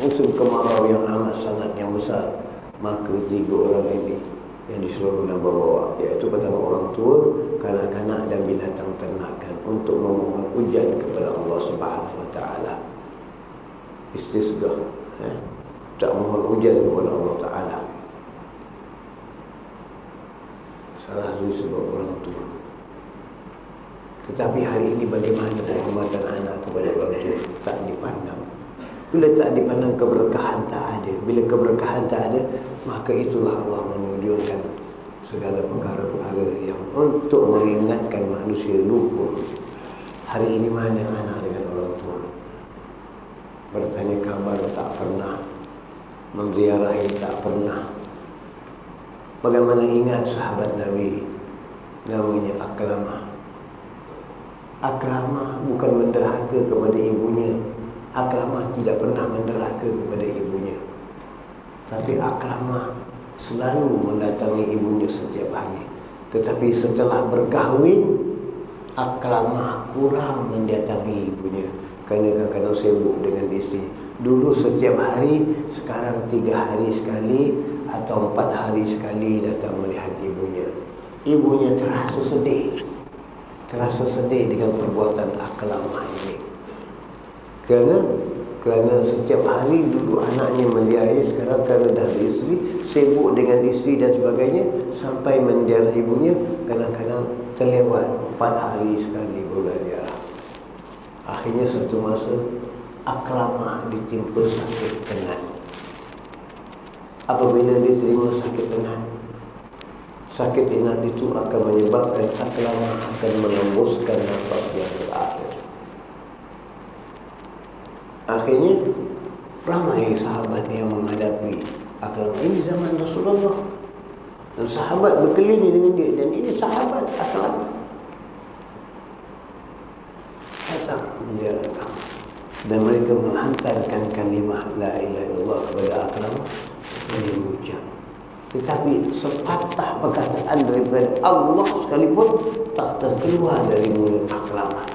musim kemarau yang amat sangat yang besar, maka 3 orang ini yang disuruh Nabi bawa, iaitu pertama orang tua, kanak-kanak dan binatang ternakan, untuk memohon hujan kepada Allah Subhanahu Wa Taala. Istisqah, tak mohon hujan kepada Allah Taala. Salah satu sebab orang tua. Tetapi hari ini bagaimana penghormatan anak kepada orang tua? Tak dipandang. Bila tak dipandang, keberkahan tak ada. Bila keberkahan tak ada, maka itulah Allah menunjukkan segala perkara-perkara yang untuk meringatkan manusia lupa. Hari ini mana anak dengan orang tua? Bertanya khabar tak pernah, menziarahi tak pernah. Bagaimana ingat sahabat Nabi, namanya Aklamah. Aklamah bukan menderhaka kepada ibunya. Aklamah tidak pernah menderhaka kepada ibunya. Tapi Aklamah selalu mendatangi ibunya setiap hari. Tetapi setelah berkahwin, Aklamah kurang mendatangi ibunya, kerana kadang-kadang sibuk dengan isteri. Dulu setiap hari, sekarang 3 hari sekali atau 4 hari sekali datang melihat ibunya. Ibunya terasa sedih dengan perbuatan Aklamah ini. Kerana setiap hari dulu anaknya mendiahi, sekarang kerana dah isteri, sibuk dengan isteri dan sebagainya, sampai mendiahi ibunya, kadang-kadang terlewat 4 hari sekali berziarah. Akhirnya suatu masa Aklamah ditimpa sakit tenat. Apabila dia terima sakit tenat, sakit tenat itu akan menyebabkan Aklamah akan mengembuskan nafas yang terakhir. Akhirnya ramai sahabat yang menghadapi Aklamah. Ini zaman Rasulullah, dan sahabat berkeliling dengan dia, dan ini sahabat Aklamah datang menziarah, dan mereka menghantarkan kalimah la ilaha illallah kepada Aklamah sebagai ucap. Tetapi sepatah perkataan daripada Allah sekalipun tak terkeluar dari mulut Aklamah.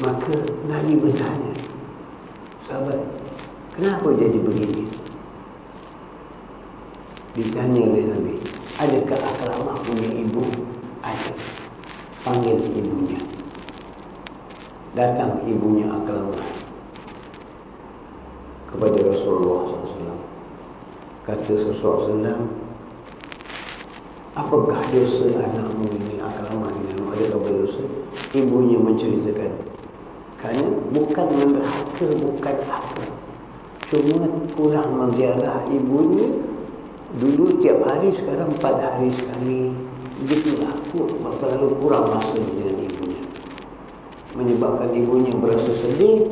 Maka Nabi bertanya, sahabat, kenapa jadi begini? Ditanya oleh Nabi, adakah Akramah punya ibu? Ada. Panggil ibunya. Datang ibunya Akramah kepada Rasulullah SAW. Kata Rasulullah SAW, apakah dosa anakmu ini Akramah dengan adakah berdosa? Ibunya menceritakan, kerana bukan menderhaka, bukan apa, cuma kurang menziarah ibunya. Dulu tiap hari, sekarang 4 hari sekali. Begitulah, terlalu kurang masa dengan ibunya, menyebabkan ibunya berasa sedih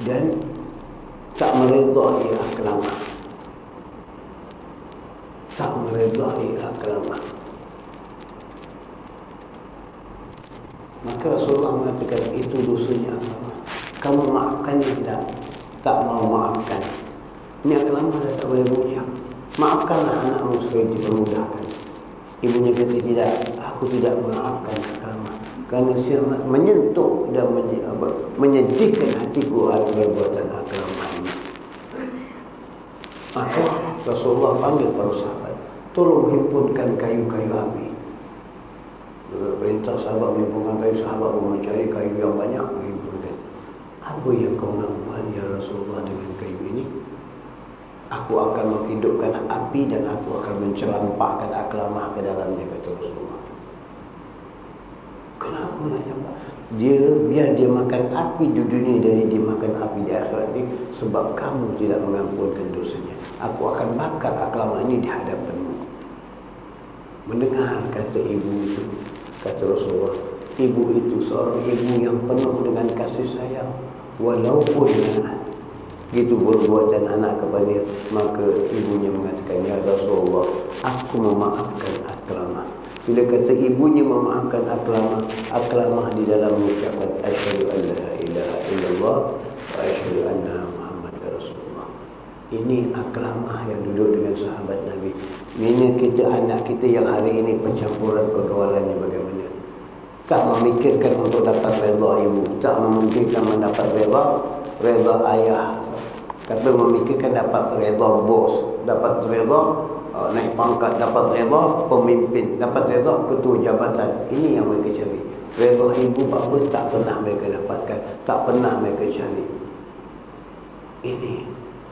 dan tak meredai Akramah. Tak meredai Akramah. Maka Rasulullah mengatakan, itu dosanya Akramah. Kamu maafkan dia tidak? Tak mau maafkan. Ini Akramah dah tak boleh bujang. Maafkanlah anakmu supaya dipermudahkan. Ibunya kata, tidak, aku tidak memaafkan Akramah, kerana dia menyentuh dan menyedihkan hatiku perbuatan Akramah ini. Maka Rasulullah panggil para sahabat, tolong himpunkan kayu-kayu api. Perintah sahabat menghimpunkan kayu, sahabat pun mencari kayu yang banyak, menghimpunkan. Apa yang kau nak buat ya Rasulullah dengan kayu ini? Aku akan menghidupkan api dan aku akan mencelampakkan Akramah ke dalamnya, kata Rasulullah. Kenapa nak nampak? Biar dia makan api di dunia dari dia makan api di akhirat ini, sebab kamu tidak mengampunkan dosanya. Aku akan bakar Akramah ini di hadapanmu. Mendengar kata ibu itu, kata Rasulullah, ibu itu seorang ibu yang penuh dengan kasih sayang, walaupun dengan gitu perbuatan anak kepada, maka ibunya mengatakan, ya Rasulullah, aku memaafkan Akramah. Bila kata ibunya memaafkan Akramah, Akramah di dalam mengucapkan asyhadu an la ilaha illallah wa asyhadu anna Muhammadar Rasulullah. Ini Akramah yang duduk dengan sahabat Nabi. Ini kita, anak kita yang hari ini pencampuran pergaulannya bagaimana? Tak memikirkan untuk dapat redha ibu, tak memikirkan mendapat redha ayah, tapi memikirkan dapat redha bos, dapat redha naik pangkat, dapat redha pemimpin, dapat redha ketua jabatan. Ini yang mereka cari. Redha ibu bapa tak pernah mereka dapatkan, tak pernah mereka cari. Ini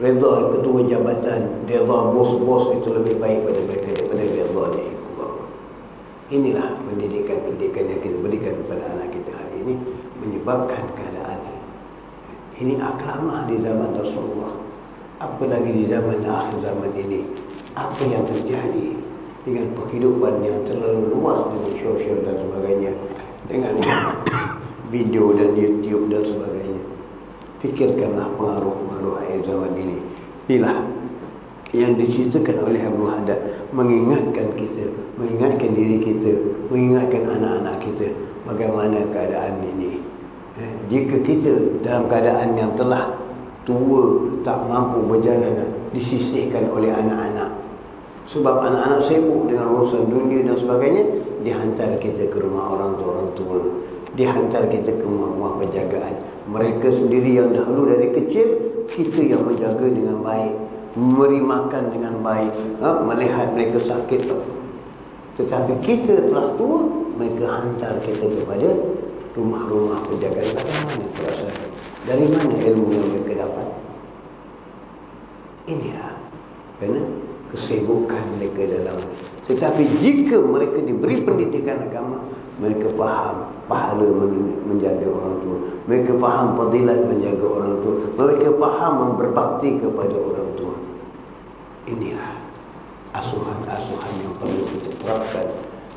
redha ketua jabatan, redha bos-bos itu lebih baik pada mereka daripada redha ibu bapa. Inilah pendidikan yang kita berikan kepada anak kita hari ini, menyebabkan keadaan ini. Ini Akramah di zaman Rasulullah. Apalagi di zaman akhir zaman ini, apa yang terjadi dengan kehidupan yang terlalu luas dengan sosial dan sebagainya, dengan video dan YouTube dan sebagainya. Fikirkanlah pengaruh-pengaruh akhir zaman ini. Inilah yang diceritakan oleh Abdul Haddad, mengingatkan kita, mengingatkan diri kita, mengingatkan anak-anak kita bagaimana keadaan ini. Jika kita dalam keadaan yang telah tua, tak mampu berjalan, disisihkan oleh anak-anak, sebab anak-anak sibuk dengan urusan dunia dan sebagainya, dihantar kita ke rumah orang tua, dihantar kita ke rumah penjagaan. Mereka sendiri yang dahulu dari kecil, kita yang menjaga dengan baik, memberi makan dengan baik, melihat mereka sakit. Tetapi kita telah tua, mereka hantar kita kepada rumah-rumah penjagaan. Dari mana perasaan? Dari mana ilmu yang mereka dapat? Inilah kerana kesibukan mereka dalam. Tetapi jika mereka diberi pendidikan agama, mereka faham pahala menjaga orang tua, mereka faham fadilat menjaga orang tua, mereka faham berbakti kepada orang tua. Inilah asuhan-asuhan yang perlu kita terapkan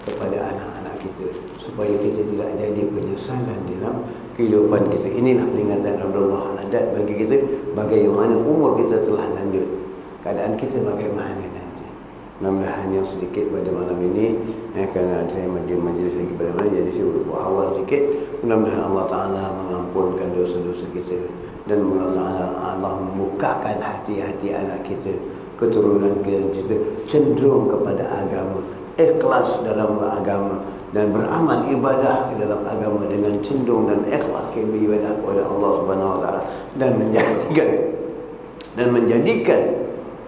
kepada anak-anak kita, supaya kita tidak jadi penyesalan dalam kehidupan kita. Inilah peringatan Abdullah Haddad bagi kita, bagaimana umur kita telah lanjut, keadaan kita bagaimana nanti. Mudah-mudahan yang sedikit pada malam ini, kerana saya majlis lagi pada malam, jadi saya buat awal sedikit. Mudah-mudahan Allah Ta'ala mengampunkan dosa-dosa kita, dan Allah membukakan hati-hati anak kita, keturunan kita cenderung kepada agama, ikhlas dalam agama, dan beramal ibadah ke dalam agama dengan cenderung dan ikhlas beribadah kepada Allah Subhanahu wa taala dan menjadikan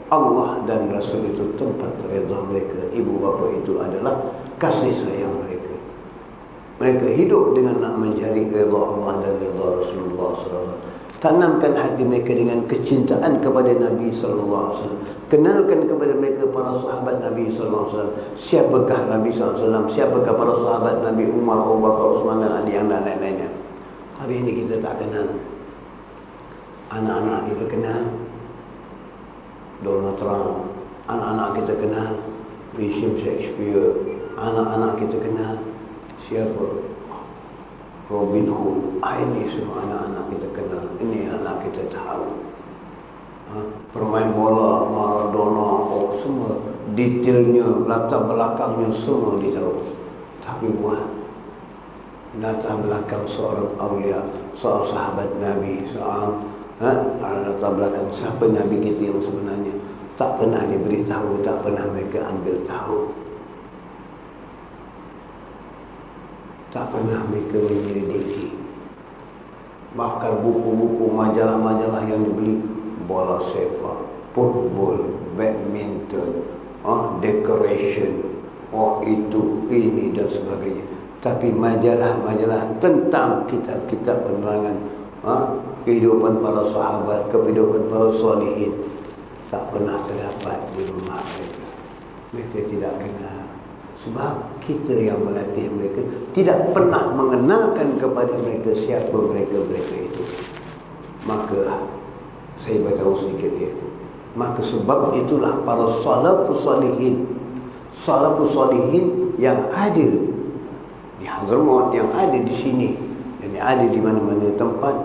Allah dan Rasul itu tempat redha mereka. Ibu bapa itu adalah kasih sayang mereka. Mereka hidup dengan nak mencari redha Allah dan redha Rasulullah SAW. Tanamkan hati mereka dengan kecintaan kepada Nabi SAW. Kenalkan kepada mereka para sahabat Nabi SAW. Siapakah Nabi SAW? Siapakah para sahabat Nabi Umar, Abu Bakar, Uthman dan Ali yang lain-lainnya? Hari ini kita tak kenal. Anak-anak kita kenal Donald Trump. Anak-anak kita kenal William Shakespeare. Anak-anak kita kenal siapa? Robin Hood. Ini semua anak-anak kita kenal. Ini anak kita tahu. Permain bola Maradona, semua detailnya, latar belakangnya semua ditahu. Tapi latar belakang seorang awliya, seorang sahabat Nabi, seorang latar belakang siapa Nabi kita yang sebenarnya tak pernah diberitahu, tak pernah mereka ambil tahu. Tak pernah mereka menyelidiki. Bahkan buku-buku, majalah-majalah yang dibeli, bola sepak, football, badminton, decoration, itu, ini dan sebagainya. Tapi majalah-majalah tentang kitab-kitab penerangan kehidupan para sahabat, kehidupan para salihin, tak pernah terdapat di rumah mereka. Mereka tidak kenal. Sebab kita yang melatih mereka tidak pernah mengenalkan kepada mereka siapa mereka itu. Maka saya beritahu sedikit ya. Maka sebab itulah para salafus salihin yang ada di Hadramaut, yang ada di sini dan yang ada di mana-mana tempat,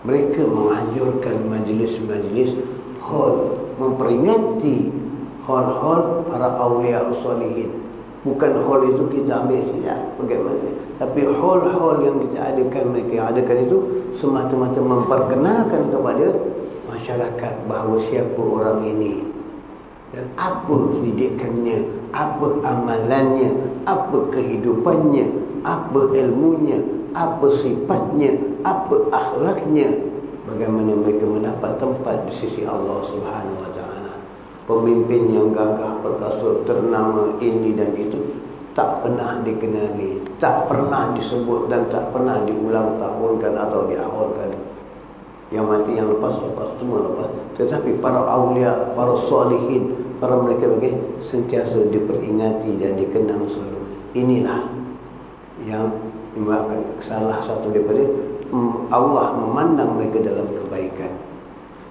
mereka menganjurkan majlis-majlis hall, memperingati hall-hall para awliya salihin. Bukan hall itu kita ambil tidak bagaimana, tapi hall-hall yang kita adakan, mereka adakan itu semata-mata memperkenalkan kepada masyarakat bahawa siapa orang ini dan apa pendidikannya, apa amalannya, apa kehidupannya, apa ilmunya, apa sifatnya, apa akhlaknya, bagaimana mereka mendapat tempat di sisi Allah Subhanahu wa taala. Pemimpin yang gagah perkasa, ternama, ini dan itu tak pernah dikenali, tak pernah disebut dan tak pernah diulang tahunkan atau diawalkan. Yang mati, yang lepas semua lepas. Tetapi para awliya, para salihin, para mereka sentiasa diperingati dan dikenang selalu. Inilah yang menyebabkan salah satu daripada Allah memandang mereka dalam kebaikan,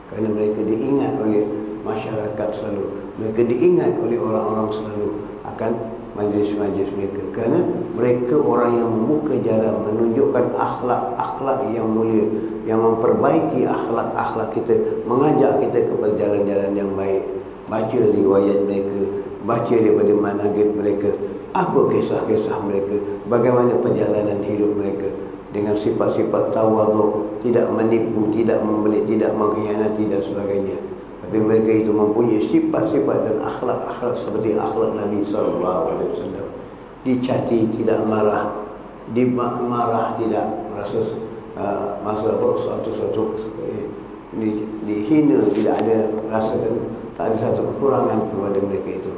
kerana mereka diingat oleh masyarakat selalu, mereka diingat oleh orang-orang selalu akan majlis-majlis mereka, kerana mereka orang yang membuka jalan, menunjukkan akhlak-akhlak yang mulia, yang memperbaiki akhlak-akhlak kita, mengajak kita kepada jalan-jalan yang baik. Baca riwayat mereka, baca daripada manaqib mereka, apa kisah-kisah mereka, bagaimana perjalanan hidup mereka dengan sifat-sifat tawaduk, tidak menipu, tidak membelit, tidak mengkhianati dan sebagainya. Tapi mereka itu mempunyai sifat-sifat dan akhlak-akhlak seperti akhlak Nabi SAW. Dicaci tidak marah, dimarah tidak merasa masa suatu dihina, tidak ada rasakan, tak ada satu kekurangan kepada mereka itu.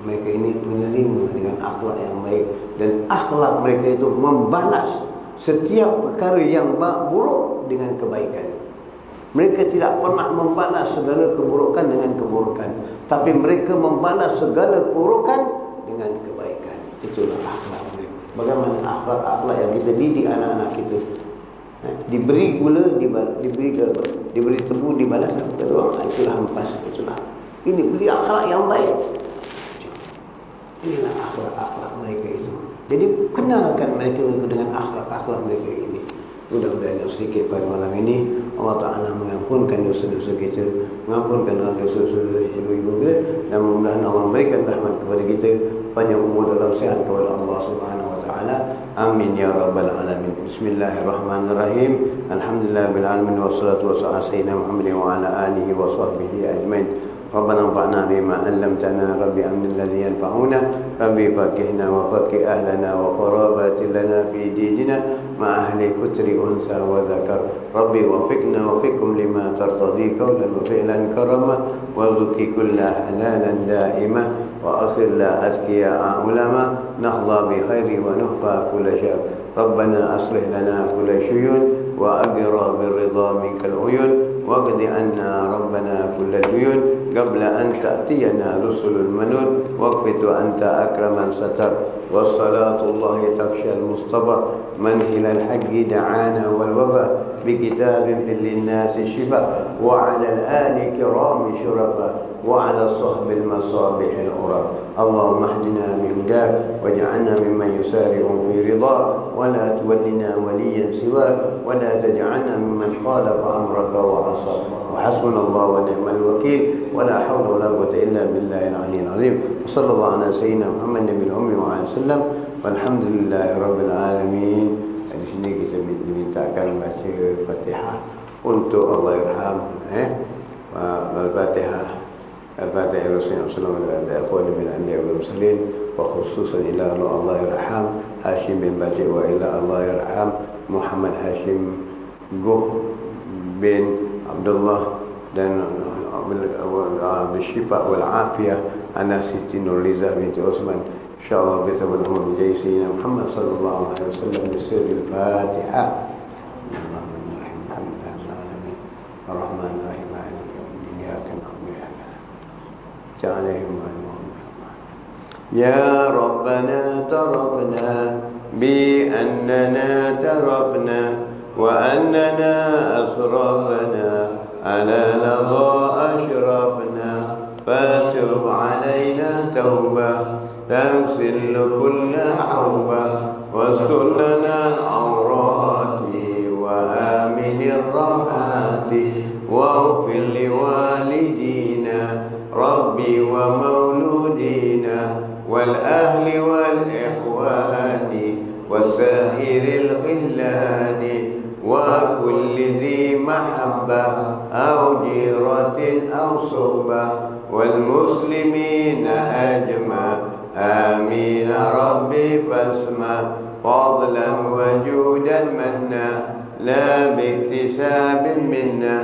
Mereka ini menerima dengan akhlak yang baik, dan akhlak mereka itu membalas setiap perkara yang buruk dengan kebaikan. Mereka tidak pernah membalas segala keburukan dengan keburukan, tapi mereka membalas segala keburukan dengan kebaikan. Itulah akhlak mereka. Bagaimana akhlak-akhlak yang kita didik anak-anak kita? Diberi gula, diberi tebu, dibalas apa? Itulah hempas. Itulah. Ini beli akhlak yang baik. Inilah akhlak-akhlak mereka itu. Jadi kenalkan mereka dengan akhlak-akhlak mereka ini. Mudah-mudahan yang sedikit pada malam ini Allah Ta'ala mengampunkan dosa-dosa kita, mengampunkan dosa-dosa ibu-ibu kita, dan mudah-mudahan Allah memberikan rahmat kepada kita, panjang umur dalam sehat kepada Allah Subhanahu wa Ta'ala. Amin ya rabbal alamin. Bismillahirrahmanirrahim. Alhamdulillah bil alamin, wassalatu wassalamu ala sayyidina Muhammad wa ala alihi wa sahbihi ajmain. ربنا انفعنا بما علمتنا ربي علمنا الذي ينفعنا ربي فقهنا وفقه أهلنا وقرابات لنا في ديننا مع أهل كتر أنثى وذكر ربي وفقنا وفقكم لما ترتضي قولا وفعلا كرما وارزق كل حلالا دائما وأخر لا أتقياء علما نحظى بخير ونخفى كل شر ربنا أصلح لنا كل شيء وأجرى بالرضا منك العيون واقض عنا ربنا كل الديون قبل أن تأتينا رسل المنون واكفت أنت أكرم ستر والصلاة الله تخشى المصطفى منهل الحق دعانا والوفا بكتاب للناس شفاء وعلى الآل كرام شرفا وعلى الصحب المصابيح العرب اللهم اهدنا بهداك واجعلنا ممن يسارع في رضاك ولا تولنا وليا سواك ولا تجعلنا ممن خالف أمرك وعصاك وحسبنا الله ونعم الوكيل ولا حول ولا قوة إلا بالله العلي العظيم وصلى الله على سيدنا محمد النبي الأمي وعلى وسلم والحمد لله رب العالمين. Di sini kita dimintakan baca Fatihah untuk Allah Yarham Al-Fatihah Al-Fatihah Rasulullah sallallahu alaihi wasallam min anbiya wal mursalin wa khususan ila Allah Yarham Hashim bin Bati wa ila Allah Yarham Muhammad Hashim Guh bin Abdullah dan بالشفاء والعافية أنا ستي نورليزا بنت عثمان إن شاء الله بتبلغهم بجاي سيدنا محمد صلى الله عليه وسلم بسر الفاتحة. الرحمن الرحيم الحمد لله رب العالمين الرحمن الرحيم مالك يوم الدين إياك نعبد وإياك نستعين عليهم يا ربنا ترفنا بأننا ترفنا وأننا أسرفنا على لظى أشرفنا فتب علينا توبة تغسل كل حوبة واستر لنا العورات وآمن الروعات واغفر لوالدينا ربي ومولودينا والأهل والإخوان وسائر الخلان وكل ذي محبة أو جيرة أو صحبة والمسلمين أجمع آمين ربي فاسمع فضلا وجودا منا لا باكتساب منا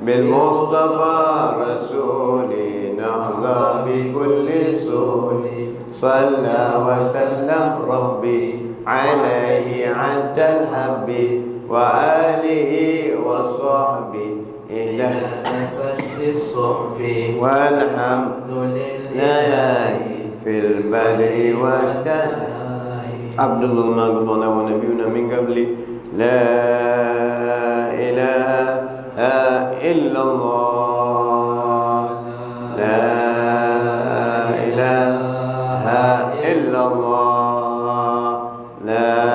بالمصطفى رسولي نحظى بكل سهول صلى وسلم ربي عليه عد الحب وآله وصحبه إلى نفس الصحب والحمد لله في البدء والثناء عبد الله ما قلنا ونبينا من قبل لا إله إلا الله لا إله إلا الله لا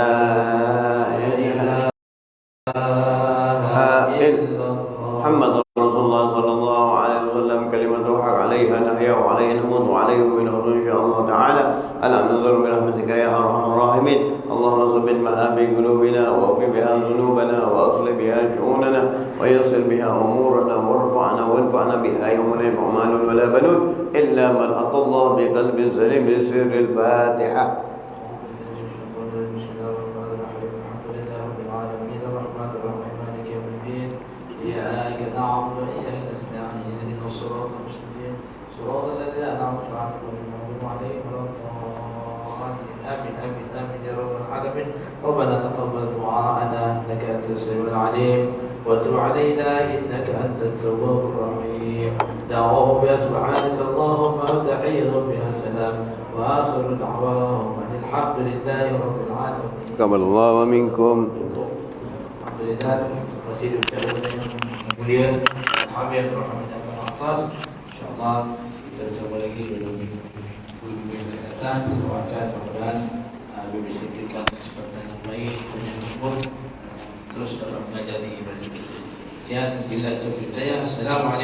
محمد رسول الله صلى الله عليه وسلم كلمة الحق عليها نحيا وعليها نموت وعليه من إن شاء الله تعالى ألا ننظر برحمتك يا أرحم الراحمين اللهم ثبت بها في قلوبنا واغفر بها ذنوبنا وأصلح بها شؤوننا ويسر بها أمورنا وانفعنا بها يوم لا ينفع مال ولا بنون إلا من أتى الله بقلب سليم بسر الفاتحة. نعبد وإياك نستعين اهدنا الصراط المستقيم صراط الذين أنعمت عليهم غير المغضوب عليهم ولا الضالين آمين آمين آمين يا رب العالمين. ربنا تقبل دعاءنا إنك أنت السميع العليم وتب علينا إنك أنت التواب الرحيم. دعوهم بها سبحانك اللهم وتحيهم بها سلام وآخر دعواهم أن الحمد لله رب العالمين. تقبل الله ومنكم. الحمد لله. masih diucapkan yang mulia Habib Muhammad Abdul Atas. InsyaAllah kita bersama lagi dalam minggu yang akan datang. Doakan mudah-mudahan Habib disediakan kesempatan yang baik dan yang umur terus dalam mengajar di ibadah kita. Sekian, bila Assalamualaikum.